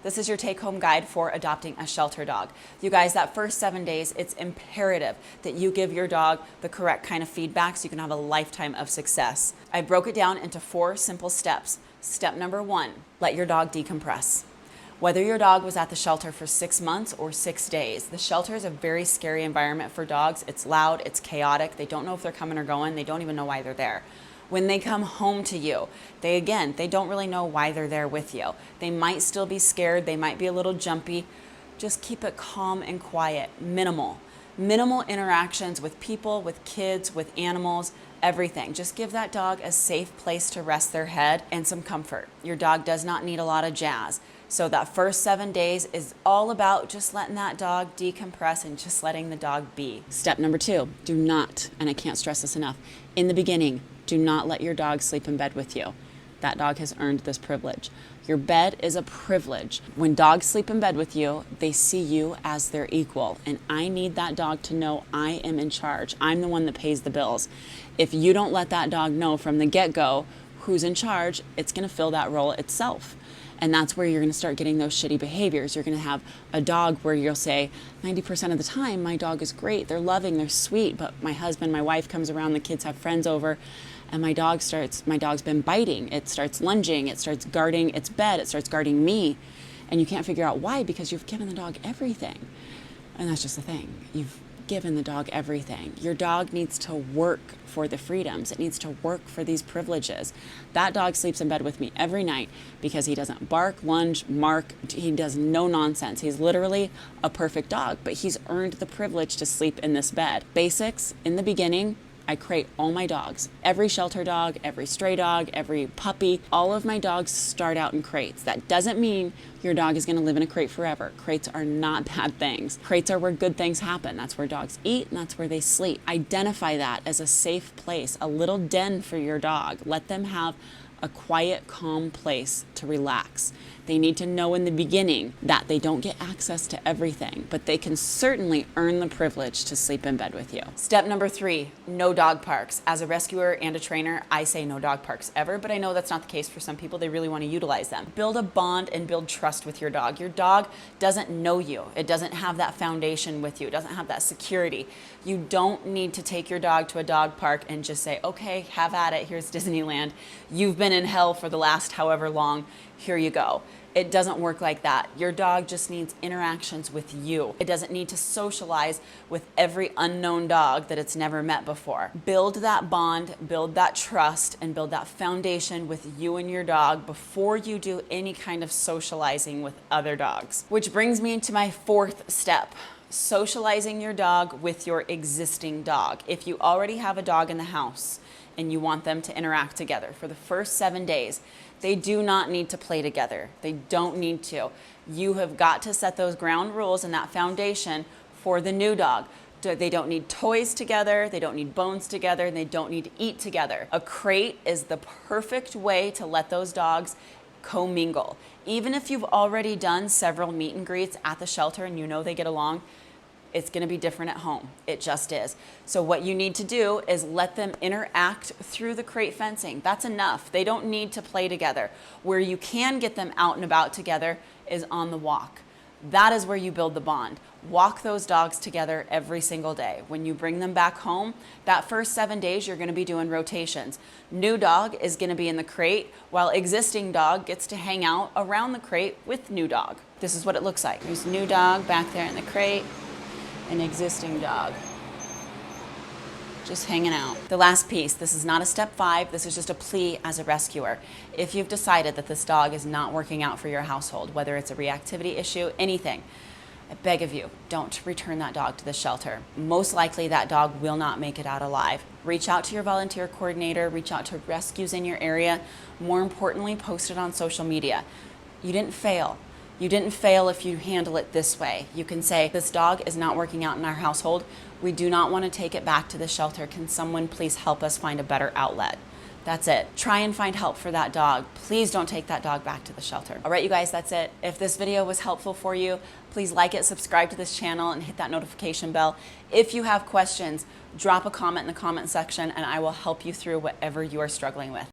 This is your take-home guide for adopting a shelter dog. You guys, that first 7 days, it's imperative that you give your dog the correct kind of feedback so you can have a lifetime of success. I broke it down into 4 simple steps. Step number 1, let your dog decompress. Whether your dog was at the shelter for 6 months or 6 days, the shelter is a very scary environment for dogs. It's loud, it's chaotic. They don't know if they're coming or going. They don't even know why they're there. When they come home to you, they don't really know why they're there with you. They might still be scared. They might be a little jumpy. Just keep it calm and quiet, minimal. Minimal interactions with people, with kids, with animals, everything. Just give that dog a safe place to rest their head and some comfort. Your dog does not need a lot of jazz. So that first 7 days is all about just letting that dog decompress and just letting the dog be. Step number 2, do not, and I can't stress this enough, in the beginning, do not let your dog sleep in bed with you. That dog has earned this privilege. Your bed is a privilege. When dogs sleep in bed with you, they see you as their equal. And I need that dog to know I am in charge. I'm the one that pays the bills. If you don't let that dog know from the get-go who's in charge, it's going to fill that role itself. And that's where you're going to start getting those shitty behaviors. You're going to have a dog where you'll say, 90% of the time, my dog is great. They're loving, they're sweet. But my husband, my wife comes around, the kids have friends over, and my dog's been biting. It starts lunging. It starts guarding its bed. It starts guarding me. And you can't figure out why, because you've given the dog everything. And that's just the thing. You've given the dog everything. Your dog needs to work for the freedoms. It needs to work for these privileges. That dog sleeps in bed with me every night because he doesn't bark, lunge, mark. He does no nonsense. He's literally a perfect dog, but he's earned the privilege to sleep in this bed. Basics, in the beginning, I crate all my dogs. Every shelter dog, every stray dog, every puppy, all of my dogs start out in crates. That doesn't mean your dog is going to live in a crate forever. Crates are not bad things. Crates are where good things happen. That's where dogs eat and that's where they sleep. Identify that as a safe place, a little den for your dog. Let them have a quiet, calm place to relax. They need to know in the beginning that they don't get access to everything, but they can certainly earn the privilege to sleep in bed with you. Step number 3, no dog parks. As a rescuer and a trainer, I say no dog parks ever, but I know that's not the case for some people. They really want to utilize them. Build a bond and build trust with your dog. Your dog doesn't know you. It doesn't have that foundation with you. It doesn't have that security. You don't need to take your dog to a dog park and just say, okay, have at it. Here's Disneyland. You've been in hell for the last however long. Here you go. It doesn't work like that. Your dog just needs interactions with you. It doesn't need to socialize with every unknown dog that it's never met before. Build that bond, build that trust, and build that foundation with you and your dog before you do any kind of socializing with other dogs. Which brings me to my 4th step. Socializing your dog with your existing dog. If you already have a dog in the house and you want them to interact together for the first 7 days, they do not need to play together. They don't need to. You have got to set those ground rules and that foundation for the new dog. They don't need toys together, they don't need bones together, and they don't need to eat together. A crate is the perfect way to let those dogs commingle. Even if you've already done several meet and greets at the shelter and you know they get along, it's going to be different at home. It just is. So what you need to do is let them interact through the crate fencing. That's enough. They don't need to play together. Where you can get them out and about together is on the walk. That is where you build the bond. Walk those dogs together every single day. When you bring them back home, that first 7 days, you're going to be doing rotations. New dog is going to be in the crate, while existing dog gets to hang out around the crate with new dog. This is what it looks like. There's new dog back there in the crate. An existing dog just hanging out. The last piece, this is not a step 5, this is just a plea as a rescuer. If you've decided that this dog is not working out for your household, whether it's a reactivity issue, anything, I beg of you, don't return that dog to the shelter. Most likely that dog will not make it out alive. Reach out to your volunteer coordinator, reach out to rescues in your area. More importantly, post it on social media. You didn't fail. You didn't fail if you handle it this way. You can say, this dog is not working out in our household. We do not want to take it back to the shelter. Can someone please help us find a better outlet? That's it. Try and find help for that dog. Please don't take that dog back to the shelter. All right, you guys, that's it. If this video was helpful for you, please like it, subscribe to this channel, and hit that notification bell. If you have questions, drop a comment in the comment section and I will help you through whatever you are struggling with.